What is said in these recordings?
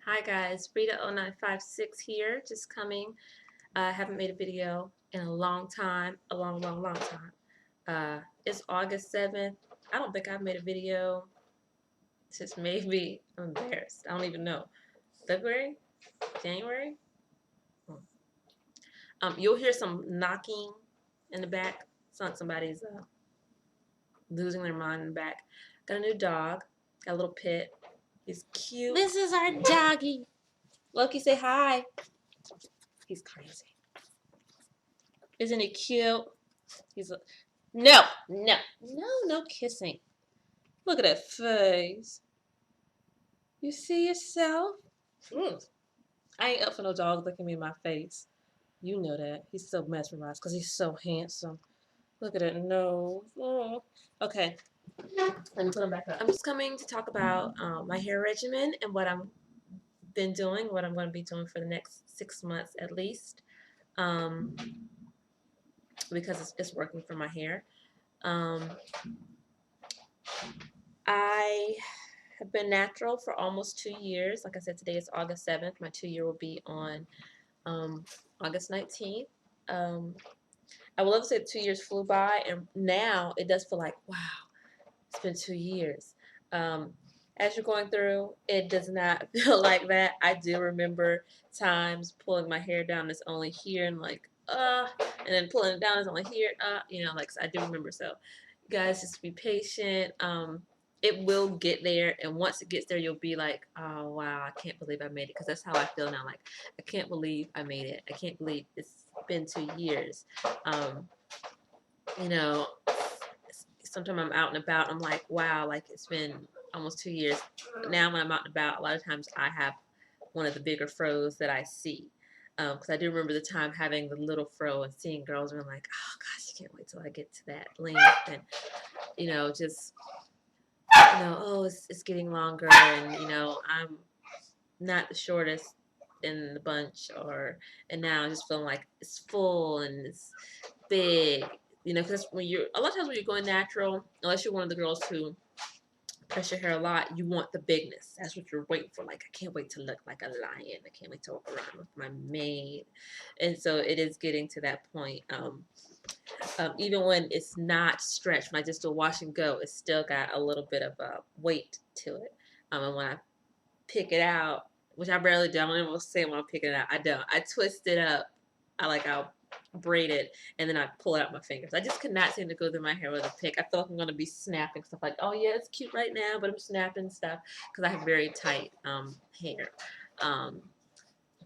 Hi guys, Rita0956 here, just coming. I haven't made a video in a long time, a long time. It's August 7th. I don't think I've made a video since maybe, I'm embarrassed, I don't even know, February? January? Hmm. You'll hear some knocking in the back. It's like somebody's losing their mind in the back. Got a new dog, got a little pit. He's cute. This is our doggy. Loki, say hi. He's crazy. Isn't he cute? He's a no kissing. Look at that face. You see yourself? I ain't up for no dog looking me in my face. You know that. He's so mesmerized because he's so handsome. Look at that nose. Oh. Okay, let me put him back up. I'm just coming to talk about my hair regimen and what I'm been doing, what I'm going to be doing for the next 6 months at least, because it's working for my hair. I have been natural for almost 2 years. Like I said, today is August 7th. My 2 year will be on August 19th. I would love to say 2 years flew by, and now it does feel like, wow, it's been 2 years. As you're going through, it does not feel like that. I do remember times pulling my hair down, it's only here, and like, and then pulling it down, it's only here, like, so I do remember. So, guys, just be patient. It will get there, and once it gets there, you'll be like, oh wow, I can't believe I made it, because that's how I feel now. Like, I can't believe I made it. I can't believe it's been 2 years. You know, sometimes I'm out and about, I'm like, wow, like it's been almost 2 years. Now when I'm out and about, a lot of times I have one of the bigger fros that I see. Because I do remember the time having the little fro and seeing girls and I'm like, oh gosh, I can't wait till I get to that length. And, just, oh, it's getting longer, and, I'm not the shortest in the bunch, and now I'm just feeling like it's full and it's big, because a lot of times when you're going natural, unless you're one of the girls who press your hair a lot, you want the bigness. That's what you're waiting for. Like, I can't wait to look like a lion. I can't wait to walk around with my mane. And so it is getting to that point. Even when it's not stretched, when I just do a wash and go, it's still got a little bit of weight to it. And when I pick it out, which I barely do, I don't even say when I'm picking it out. I don't. I twist it up. I'll braid it, and then I pull it out my fingers. I just could not seem to go through my hair with a pick. I feel like I'm going to be snapping stuff like, oh yeah, it's cute right now, but I'm snapping stuff because I have very tight hair.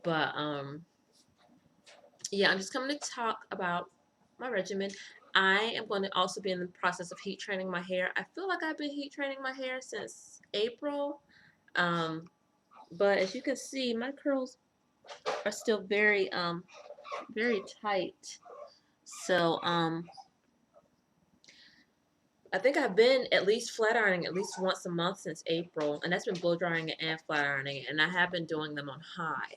But yeah, I'm just coming to talk about my regimen. I am going to also be in the process of heat training my hair. I feel like I've been heat training my hair since April. But as you can see, my curls are still very tight. So I think I've been at least flat ironing at least once a month since April, and that's been blow drying it and flat ironing it, and I have been doing them on high.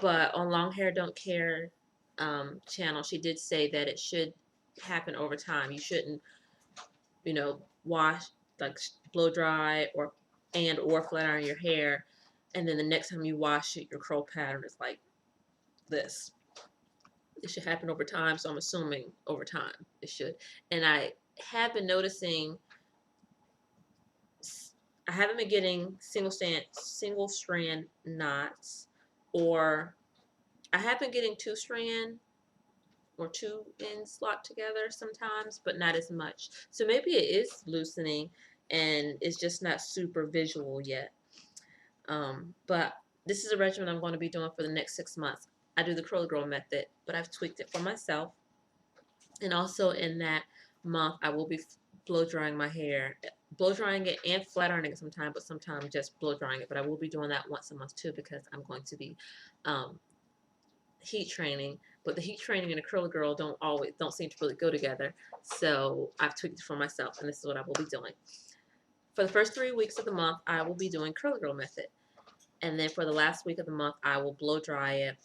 But on Long Hair Don't Care channel, she did say that it should happen over time. You shouldn't, wash, like, blow dry or flat iron your hair, and then the next time you wash it, your curl pattern is like this. It should happen over time, so I'm assuming over time it should. And I have been noticing I haven't been getting single strand knots, or I have been getting two strand or two ends locked together sometimes, but not as much. So maybe it is loosening and it's just not super visual yet. But this is a regimen I'm going to be doing for the next 6 months. I do the curly girl method, but I've tweaked it for myself. And also in that month, I will be blow drying my hair, blow drying it and flat ironing it sometimes, but sometimes just blow drying it. But I will be doing that once a month too, because I'm going to be heat training. But the heat training and the curly girl don't seem to really go together. So I've tweaked it for myself, and this is what I will be doing. For the first 3 weeks of the month, I will be doing curly girl method, and then for the last week of the month, I will blow dry it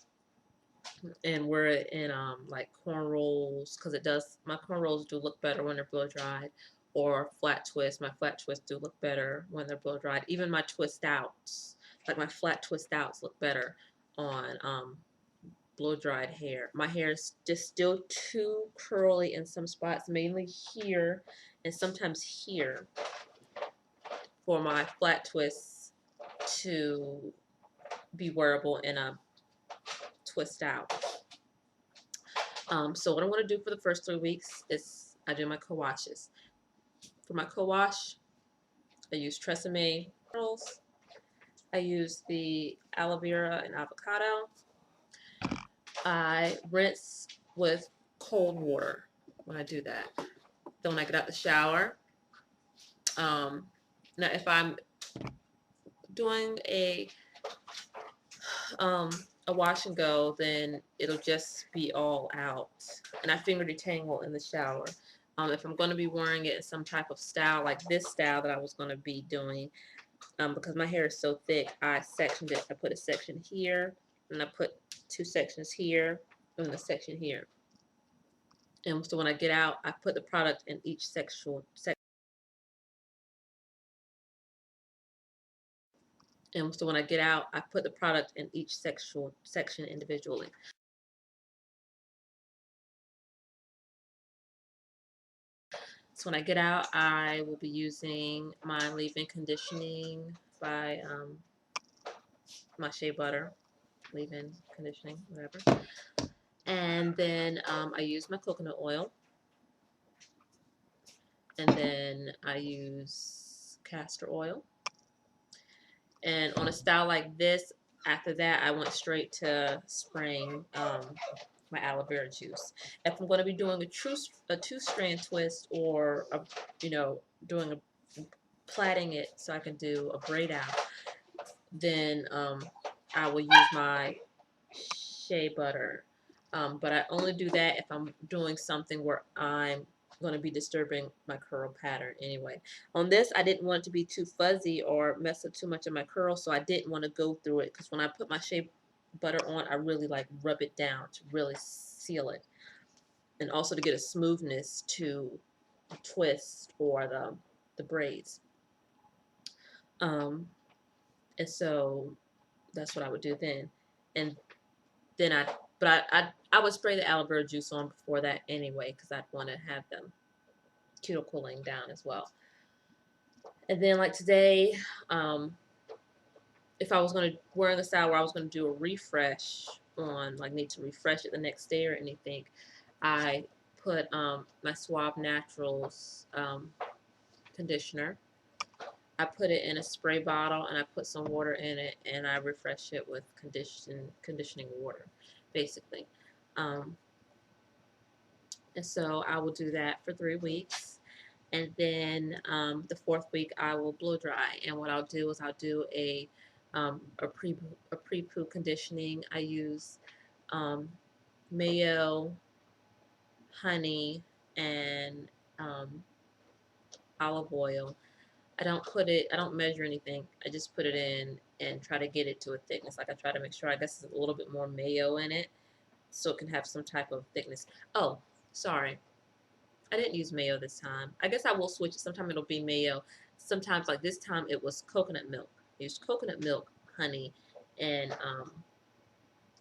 and wear it in like cornrows, because my cornrows do look better when they're blow dried, or flat twists. My flat twists do look better when they're blow dried. Even my twist outs like my flat twist outs look better on blow dried hair. My hair is just still too curly in some spots, mainly here and sometimes here, for my flat twists to be wearable in a twist out. So what I'm going to do for the first 3 weeks is I do my co-washes. For my co-wash, I use Tressemme Naturals. I use the aloe vera and avocado. I rinse with cold water when I do that. Then when I get out the shower, now if I'm doing a wash and go, then it'll just be all out, and I finger detangle in the shower. If I'm going to be wearing it in some type of style, like this style that I was going to be doing, because my hair is so thick, I sectioned it. I put a section here, and I put 2 sections here, and a section here. And so when I get out, I put the product in each section. And so when I get out, I put the product in each section individually. So when I get out, I will be using my leave-in conditioning by my shea butter, leave-in conditioning, whatever. And then I use my coconut oil. And then I use castor oil. And on a style like this, after that, I went straight to spraying my aloe vera juice. If I'm going to be doing a two-strand twist, or doing plaiting it so I can do a braid out, then I will use my shea butter. But I only do that if I'm doing something where I'm going to be disturbing my curl pattern anyway. On this, I didn't want it to be too fuzzy or mess up too much of my curl, so I didn't want to go through it, because when I put my shea butter on, I really like rub it down to really seal it, and also to get a smoothness to the twist or the braids. And so that's what I would do then. And then I would spray the aloe vera juice on before that anyway, because I'd want to have them cuticle down as well. And then like today, if I was going to wear the style where I was going to do a refresh on, like need to refresh it the next day or anything, I put my Tressemme Naturals conditioner. I put it in a spray bottle, and I put some water in it, and I refresh it with conditioning water, basically. And so I will do that for 3 weeks. And then the 4th week I will blow dry. And what I'll do is I'll do a pre-poo conditioning. I use mayo, honey, and olive oil. I don't measure anything. I just put it in and try to get it to a thickness. Like I try to make sure, I guess, there's a little bit more mayo in it, so it can have some type of thickness. Oh, sorry. I didn't use mayo this time. I guess I will switch it. Sometimes it'll be mayo. Sometimes, like this time, it was coconut milk. I used coconut milk, honey, and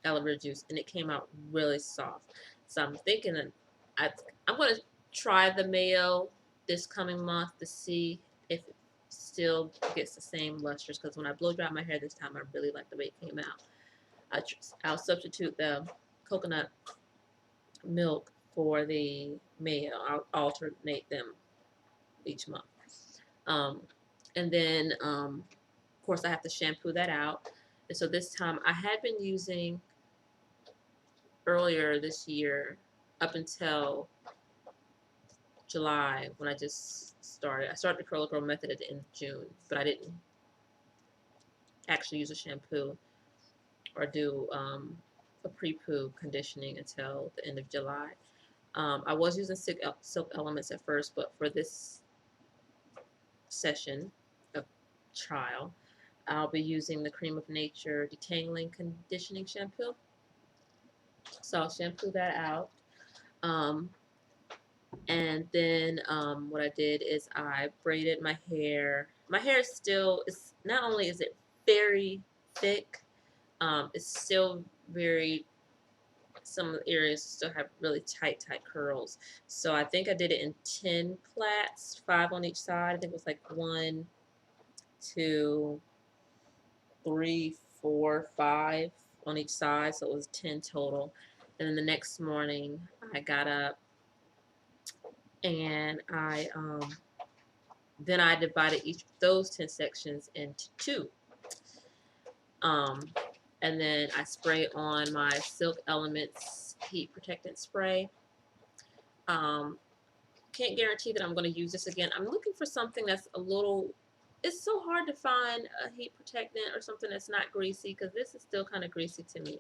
aloe vera juice, and it came out really soft. So I'm thinking that I'm going to try the mayo this coming month to see if it still gets the same lustrous, because when I blow dry my hair this time, I really like the way it came out. I'll substitute the coconut milk for the mayo. I'll alternate them each month. And then, of course, I have to shampoo that out. And so this time, I had been using earlier this year up until July, when I just started. I started the Curl Girl method at the end of June, but I didn't actually use a shampoo or do a pre-poo conditioning until the end of July. I was using Silk Elements at first, but for this session of trial, I'll be using the Creme of Nature Detangling Conditioning Shampoo. So I'll shampoo that out. And then what I did is I braided my hair. My hair is not only is it very thick. It's still very, some of the areas still have really tight curls. So I think I did it in 10 plaits, 5 on each side. I think it was like 1, 2, 3, 4, 5 on each side. So it was 10 total. And then the next morning I got up and then I divided each of those 10 sections into 2. And then I spray on my Silk Elements heat protectant spray. Can't guarantee that I'm going to use this again. I'm looking for something that's a little, it's so hard to find a heat protectant or something that's not greasy, because this is still kind of greasy to me.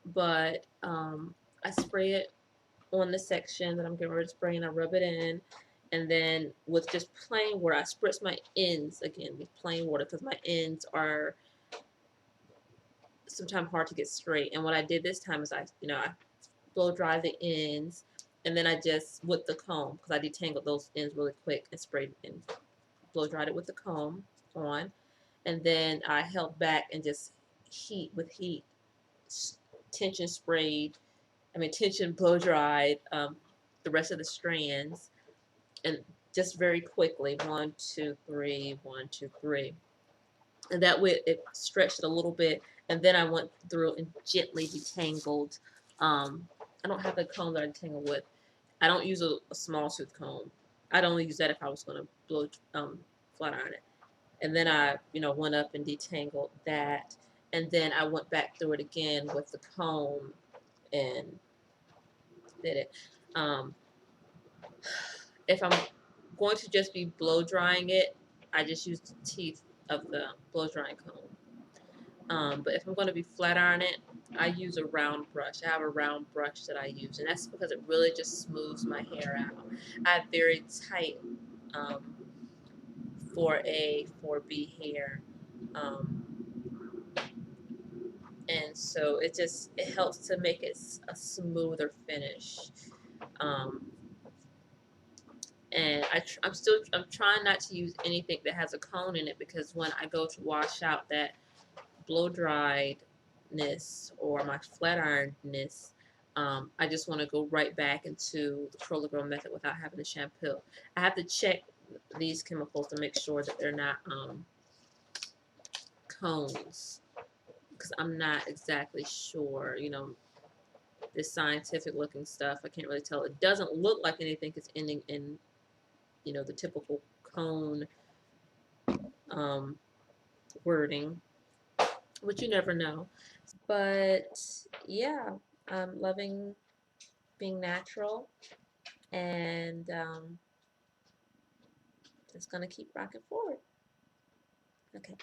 But I spray it on the section that I'm getting ready to spray, and I rub it in. And then with just plain water, I spritz my ends again with plain water, because my ends are sometimes hard to get straight. And what I did this time is I blow dry the ends, and then I just, with the comb, because I detangled those ends really quick and sprayed and blow dried it with the comb on. And then I held back and just with heat, tension blow dried the rest of the strands, and just very quickly, 1, 2, 3, 1, 2, 3. And that way it stretched a little bit, and then I went through and gently detangled. I don't have the comb that I detangle with. I don't use a small tooth comb. I'd only use that if I was going to blow flat iron it. And then I went up and detangled that, and then I went back through it again with the comb and did it. If I'm going to just be blow drying it, I just use the teeth of the blow drying comb. But if I'm going to be flat iron it, I use a round brush. I have a round brush that I use, and that's because it really just smooths my hair out. I have very tight 4A, 4B hair, and so it helps to make it a smoother finish. And I'm trying not to use anything that has a cone in it, because when I go to wash out that blow driedness or my flat ironedness, I just want to go right back into the curl and grow method without having to shampoo. I have to check these chemicals to make sure that they're not cones, because I'm not exactly sure. This scientific looking stuff, I can't really tell. It doesn't look like anything is ending in the typical cone wording, but you never know. But yeah, I'm loving being natural, and just gonna keep rocking forward. Okay.